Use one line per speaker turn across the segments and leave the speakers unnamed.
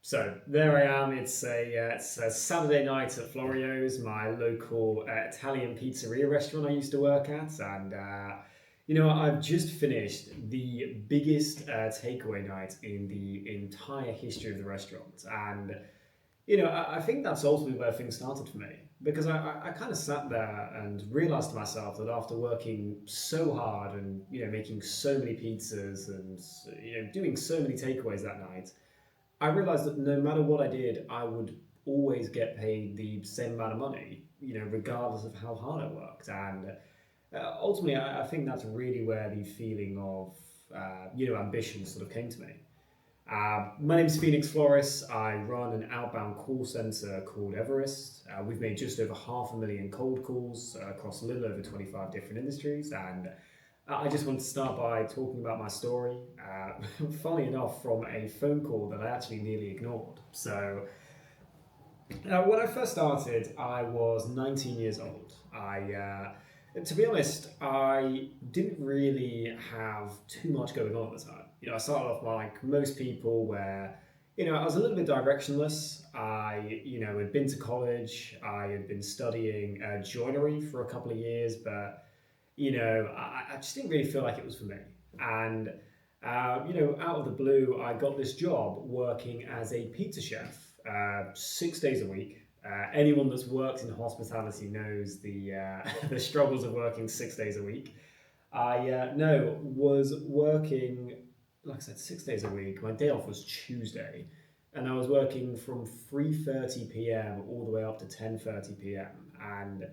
So there I am. It's a Saturday night at Florio's, my local Italian pizzeria restaurant I used to work at, and I've just finished the biggest takeaway night in the entire history of the restaurant, and I think that's ultimately where things started for me because I kind of sat there and realized to myself that after working so hard and making so many pizzas and doing so many takeaways that night. I realized that no matter what I did, I would always get paid the same amount of money, regardless of how hard I worked. And ultimately, I think that's really where the feeling of, ambition sort of came to me. My name's Phoenix Floris. I run an outbound call center called Everest. We've made just over 500,000 cold calls across a little over 25 different industries. And I just want to start by talking about my story. Funny enough, from a phone call that I actually nearly ignored. So, when I first started, I was 19 years old. To be honest, I didn't really have too much going on at the time. I started off like most people, where I was a little bit directionless. Had been to college. I had been studying joinery for a couple of years, but I just didn't really feel like it was for me. And, out of the blue, I got this job working as a pizza chef 6 days a week. Anyone that's worked in hospitality knows the struggles of working 6 days a week. Was working, like I said, 6 days a week. My day off was Tuesday, and I was working from 3:30 p.m. all the way up to 10:30 p.m. And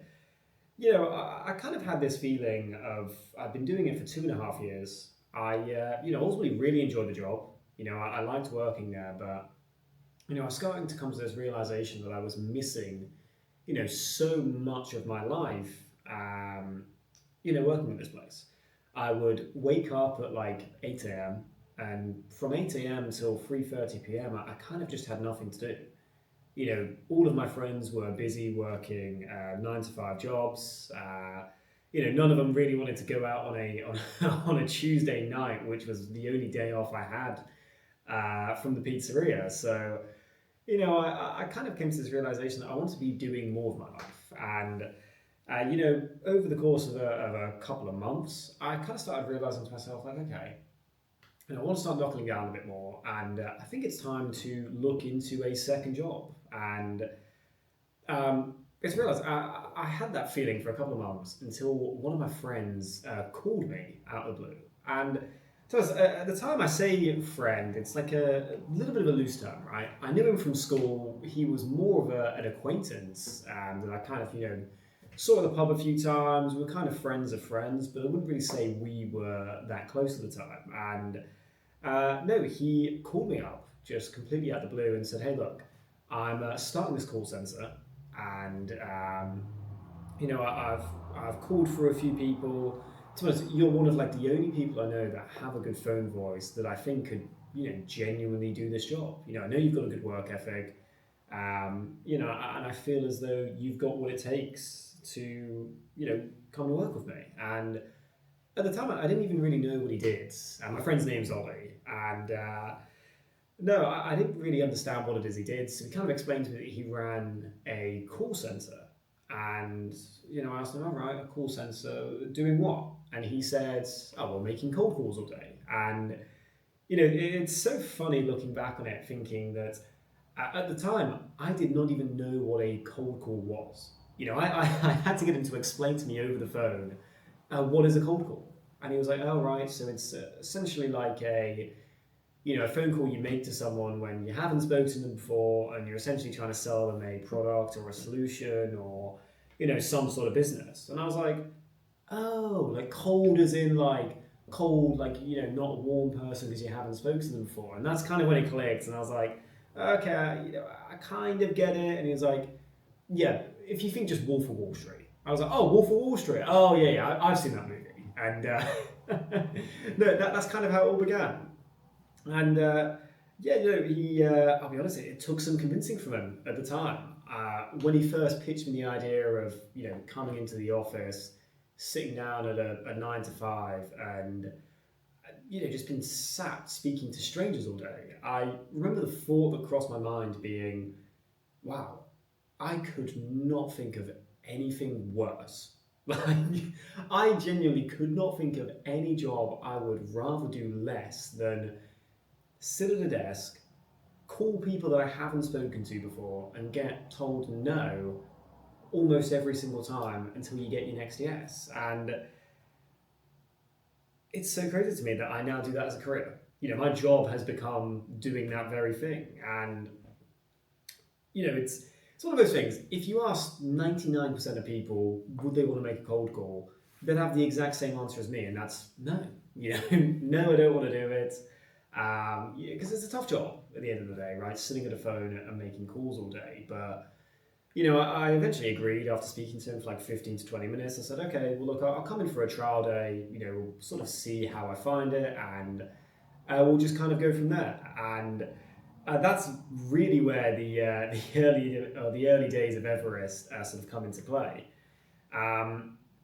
I kind of had this feeling of I've been doing it for 2.5 years. Ultimately really enjoyed the job. I liked working there, but I was starting to come to this realization that I was missing, so much of my life, working at this place. I would wake up at like 8 a.m. and from 8 a.m. till 3:30 p.m. I kind of just had nothing to do. All of my friends were busy working 9 to 5 jobs. None of them really wanted to go out on a Tuesday night, which was the only day off I had from the pizzeria. So, I kind of came to this realization that I want to be doing more of my life. And, over the course of a couple of months, I kind of started realizing to myself, like, okay, I want to start knuckling down a bit more, and I think it's time to look into a second job. And it's realized I had that feeling for a couple of months until one of my friends called me out of the blue. And so at the time I say friend, it's like a little bit of a loose term, right? I knew him from school. He was more of an acquaintance that I kind of, saw at the pub a few times. We were kind of friends of friends, but I wouldn't really say we were that close at the time. And no, he called me up just completely out of the blue and said, "Hey, look, I'm starting this call center, and I've called for a few people. To be honest, you're one of like the only people I know that have a good phone voice that I think could genuinely do this job. I know you've got a good work ethic, and I feel as though you've got what it takes to come and work with me." And at the time, I didn't even really know what he did. My friend's name's Ollie, and no, I didn't really understand what it is he did. So he kind of explained to me that he ran a call center, and I asked him, "All right, a call center doing what?" And he said, "Oh, well, making cold calls all day." And it's so funny looking back on it, thinking that at the time I did not even know what a cold call was. I had to get him to explain to me over the phone what is a cold call. And he was like, "Oh, right, so it's essentially like a phone call you make to someone when you haven't spoken to them before, and you're essentially trying to sell them a product or a solution or some sort of business." And I was like, "Oh, like cold as in like cold, like not a warm person because you haven't spoken to them before." And that's kind of when it clicked, and I was like, "Okay, I kind of get it." And he was like, "Yeah, if you think just Wolf of Wall Street." I was like, "Oh, Wolf of Wall Street. Oh yeah, I've seen that movie." And no, that's kind of how it all began. And yeah, I'll be honest, it took some convincing from him at the time. When he first pitched me the idea of, coming into the office, sitting down at a 9 to 5, and, just been sat speaking to strangers all day. I remember the thought that crossed my mind being, wow, I could not think of anything worse. Like, I genuinely could not think of any job I would rather do less than sit at a desk, call people that I haven't spoken to before, and get told no almost every single time until you get your next yes. And it's so crazy to me that I now do that as a career. My job has become doing that very thing. And, it's one of those things. If you ask 99% of people, would they want to make a cold call? They'd have the exact same answer as me, and that's no. No, I don't want to do it. Because it's a tough job at the end of the day, right? Sitting at a phone and making calls all day. But I eventually agreed after speaking to him for like 15 to 20 minutes. I said, okay, well, look, I'll come in for a trial day, we'll sort of see how I find it, and we'll just kind of go from there. And that's really where the early days of Everest sort of come into play.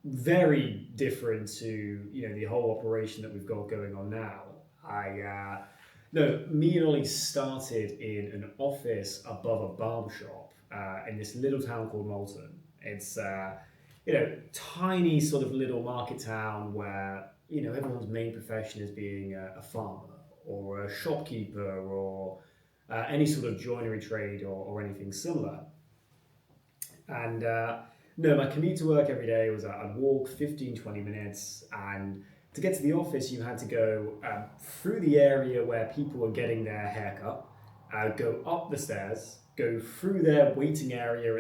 Very different to, the whole operation that we've got going on now. No, me and Ollie started in an office above a barber shop in this little town called Moulton. It's tiny sort of little market town where everyone's main profession is being a farmer or a shopkeeper or any sort of joinery trade or anything similar. And no, my commute to work every day was I'd walk 15, 20 minutes, and to get to the office, you had to go through the area where people were getting their haircut, go up the stairs, go through their waiting area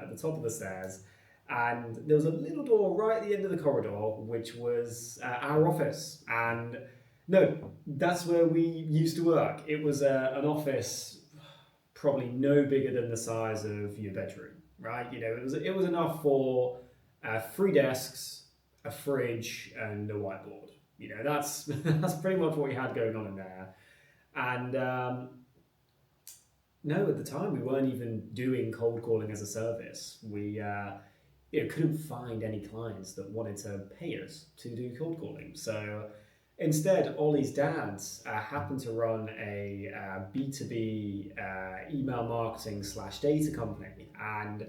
at the top of the stairs, and there was a little door right at the end of the corridor, which was our office. And no, that's where we used to work. It was an office probably no bigger than the size of your bedroom, right? It was enough for 3 desks, a fridge, and a whiteboard. That's that's pretty much what we had going on in there. And no, at the time we weren't even doing cold calling as a service. We couldn't find any clients that wanted to pay us to do cold calling. So instead, Ollie's dad happened to run a B2B email marketing / data company, and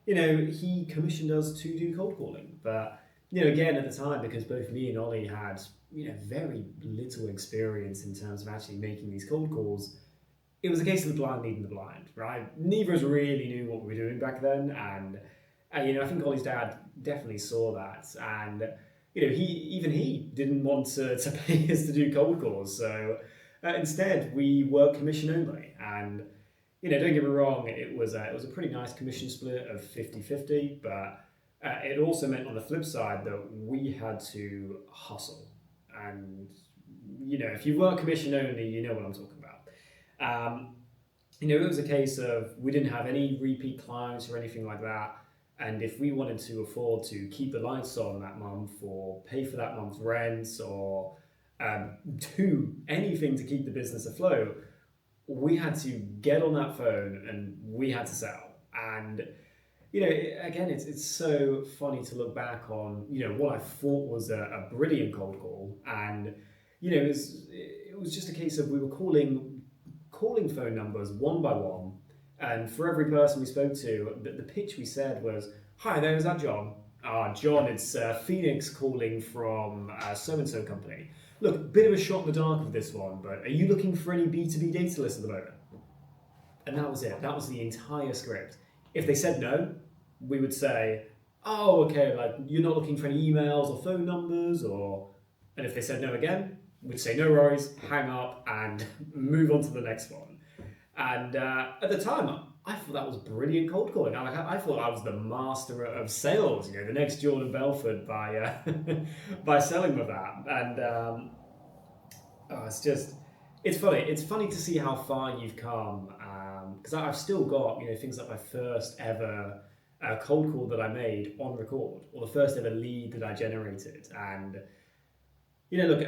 he commissioned us to do cold calling. But again, at the time, because both me and Ollie had very little experience in terms of actually making these cold calls, it was a case of the blind leading the blind, right? Neither of us really knew what we were doing back then, and I think Ollie's dad definitely saw that, and he didn't want to pay us to do cold calls. So instead, we worked commission only. And don't get me wrong, it was a pretty nice commission split of 50-50, but it also meant on the flip side that we had to hustle. And if you work commission only, you know what I'm talking about. It was a case of we didn't have any repeat clients or anything like that. And if we wanted to afford to keep the lights on that month or pay for that month's rent or do anything to keep the business afloat, we had to get on that phone and we had to sell. And, again, it's so funny to look back on, what I thought was a brilliant cold call. And, it was just a case of we were calling phone numbers one by one. And for every person we spoke to, the pitch we said was, "Hi there, is that John? John, it's Phoenix calling from so-and-so company. Look, bit of a shot in the dark with this one, but are you looking for any B2B data lists at the moment?" And that was it. That was the entire script. If they said no, we would say, "Oh, okay, like you're not looking for any emails or phone numbers," and if they said no again, we'd say no worries, hang up, and move on to the next one. And at the time, I thought that was brilliant cold calling. I thought I was the master of sales, the next Jordan Belfort by by selling with that. And it's funny. It's funny to see how far you've come. Because I've still got things like my first ever cold call that I made on record, or the first ever lead that I generated. And look.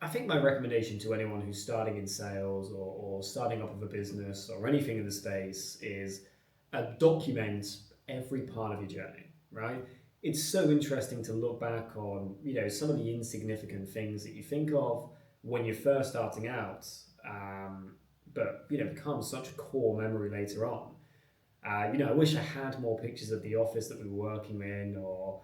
I think my recommendation to anyone who's starting in sales or starting up with a business or anything in the space is document every part of your journey, right? It's so interesting to look back on, some of the insignificant things that you think of when you're first starting out, um, but becomes such a core memory later on. I wish I had more pictures of the office that we were working in, or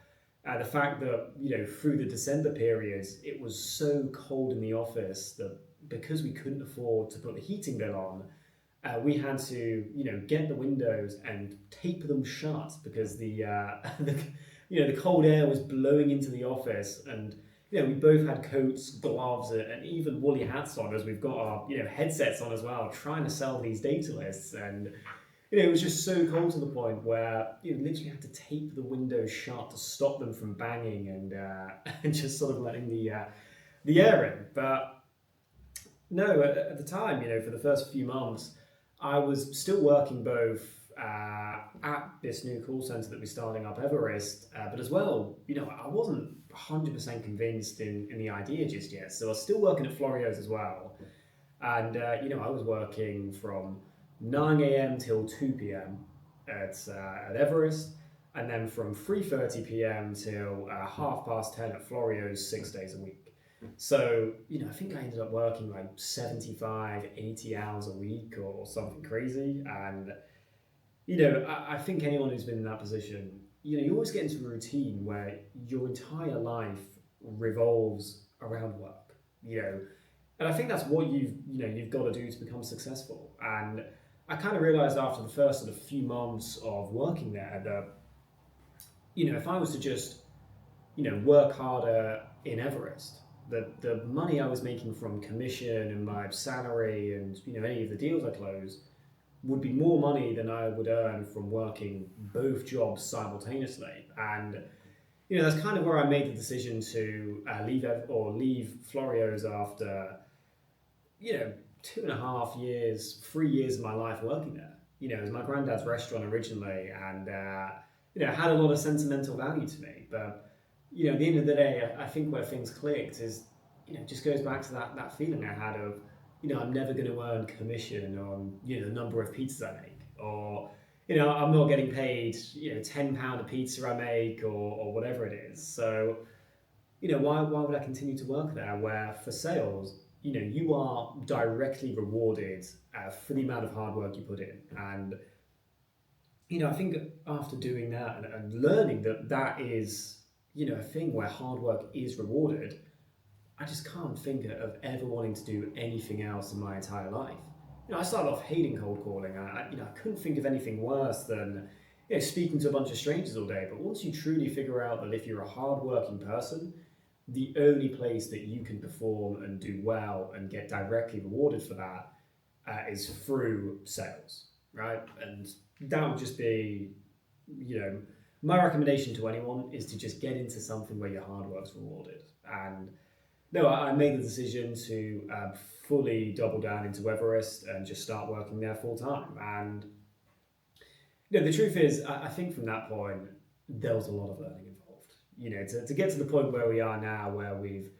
the fact that through the December periods it was so cold in the office that because we couldn't afford to put the heating bill on, we had to get the windows and tape them shut because the cold air was blowing into the office, and we both had coats, gloves, and even woolly hats on as we've got our headsets on as well, trying to sell these data lists. And it was just so cold to the point where you literally had to tape the windows shut to stop them from banging, and and just sort of letting the air in. But no, at the time, for the first few months, I was still working both at this new call center that we're starting up, Everest, but as well, I wasn't 100% convinced in the idea just yet. So I was still working at Florio's as well. And, I was working from 9 a.m. till 2 p.m. At Everest, and then from 3:30 p.m. till 10:30 at Florio's 6 days a week. So, I think I ended up working like 75, 80 hours a week or something crazy. And, I think anyone who's been in that position, you always get into a routine where your entire life revolves around work, and I think that's what you've got to do to become successful. And I kind of realized after the first sort of few months of working there that, if I was to just, work harder in Everest, the money I was making from commission and my salary and any of the deals I closed would be more money than I would earn from working both jobs simultaneously. And that's kind of where I made the decision to leave Florio's after 2.5 years, 3 years of my life working there. It was my granddad's restaurant originally, and it had a lot of sentimental value to me. But at the end of the day, I think where things clicked is, it just goes back to that feeling I had of, I'm never going to earn commission on the number of pizzas I make, or I'm not getting paid £10 a pizza I make, or whatever it is. So why would I continue to work there where for sales, you are directly rewarded for the amount of hard work you put in. And I think after doing that and learning that is a thing where hard work is rewarded, I just can't think of ever wanting to do anything else in my entire life. I started off hating cold calling. I couldn't think of anything worse than speaking to a bunch of strangers all day. But once you truly figure out that if you're a hard-working person, the only place that you can perform and do well and get directly rewarded for that is through sales, right? And that would just be, my recommendation to anyone is to just get into something where your hard work's rewarded. And no, I made the decision to fully double down into Everest and just start working there full time. And the truth is, I think from that point, there was a lot of learning involved. To get to the point where we are now, where we've,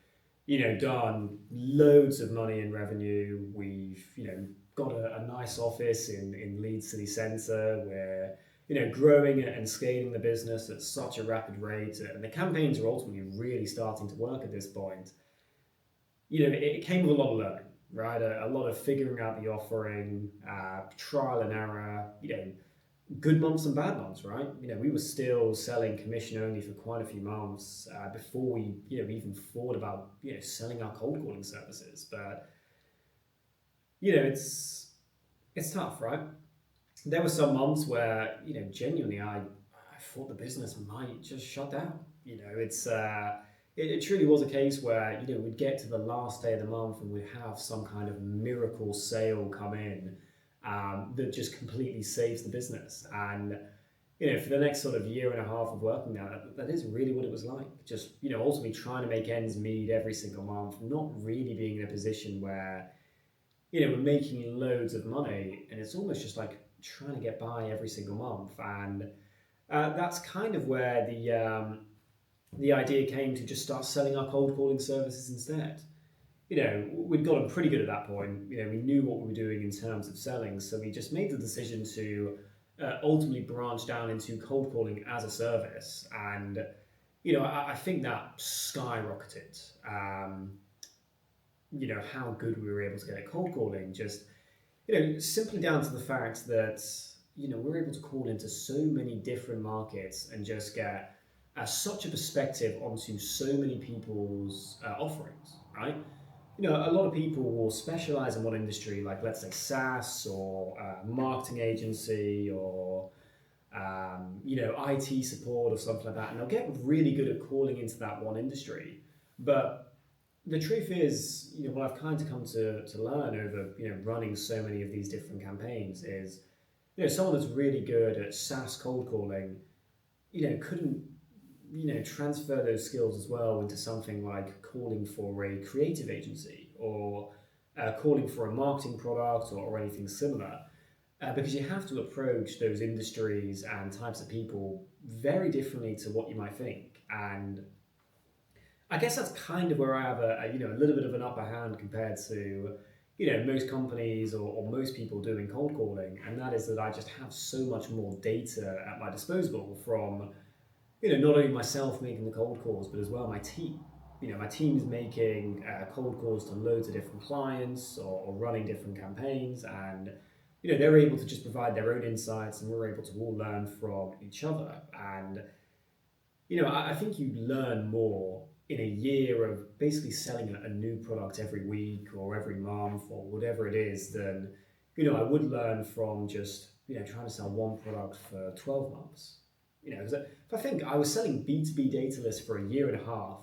done loads of money in revenue, we've, got a nice office in Leeds City Centre, where, growing and scaling the business at such a rapid rate, and the campaigns are ultimately really starting to work at this point. It came with a lot of learning, right? A lot of figuring out the offering, trial and error, good months and bad months, right? We were still selling commission only for quite a few months before we, even thought about, selling our cold calling services. But, it's tough, right? There were some months where, genuinely I thought the business might just shut down. It truly was a case where, we'd get to the last day of the month and we'd have some kind of miracle sale come in that just completely saves the business. And, for the next sort of year and a half of working there, that is really what it was like. Just, ultimately trying to make ends meet every single month, not really being in a position where, we're making loads of money and it's almost just like trying to get by every single month. And that's kind of where the idea came to just start selling our cold calling services instead. We'd gotten pretty good at that point. We knew what we were doing in terms of selling, so we just made the decision to ultimately branch down into cold calling as a service. And I think that skyrocketed. how good we were able to get at cold calling. Just simply down to the fact that we're able to call into so many different markets and just get such a perspective onto so many people's offerings, right? A lot of people will specialize in one industry, like let's say SaaS or marketing agency or IT support or something like that, and they'll get really good at calling into that one industry. But the truth is, what I've kind of come to learn over running so many of these different campaigns is, someone that's really good at SaaS cold calling, couldn't transfer those skills as well into something like calling for a creative agency or calling for a marketing product or anything similar. Because you have to approach those industries and types of people very differently to what you might think. And I guess that's kind of where I have a little bit of an upper hand compared to most companies or most people doing cold calling, and that is that I just have so much more data at my disposal from not only myself making the cold calls, but as well my team. My team is making cold calls to loads of different clients or running different campaigns, and they're able to just provide their own insights, and we're able to all learn from each other. And I think you learn more in a year of basically selling a new product every week or every month or whatever it is than I would learn from just trying to sell one product for 12 months. Because if I think I was selling B2B data lists for a year and a half,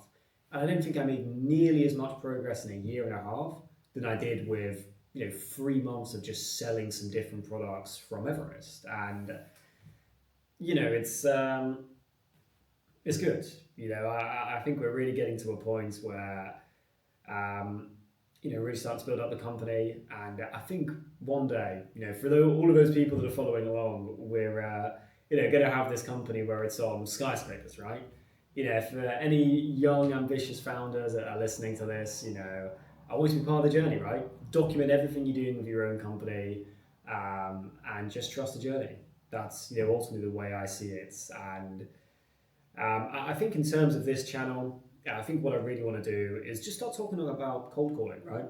and I don't think I made nearly as much progress in a year and a half than I did with 3 months of just selling some different products from Everest. And it's good. I think we're really getting to a point where really starting to build up the company. And I think one day, for all of those people that are following along, we're going to have this company where it's on skyscrapers, right? For any young, ambitious founders that are listening to this, I want you to be part of the journey, right? Document everything you're doing with your own company, and just trust the journey. That's ultimately the way I see it. And I think in terms of this channel, I think what I really want to do is just start talking about cold calling, right?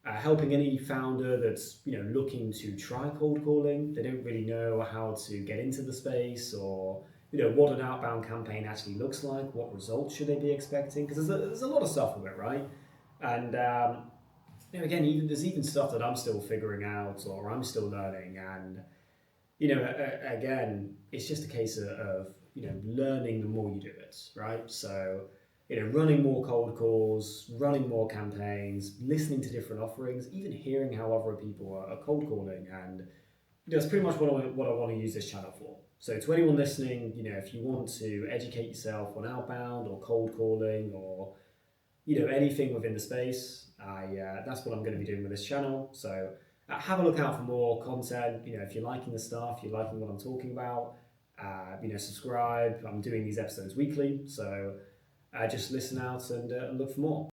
Helping any founder that's looking to try cold calling. They don't really know how to get into the space or what an outbound campaign actually looks like. What results should they be expecting? Because there's a lot of stuff with it, right? And again, there's even stuff that I'm still figuring out or I'm still learning. And again, it's just a case of learning the more you do it, right? So running more cold calls, running more campaigns, listening to different offerings, even hearing how other people are cold calling, and that's pretty much what I want to use this channel for. So to anyone listening, if you want to educate yourself on outbound or cold calling or anything within the space, that's what I'm going to be doing with this channel. So have a look out for more content. If you're liking the stuff, you're liking what I'm talking about, subscribe. I'm doing these episodes weekly, so just listen out and look for more.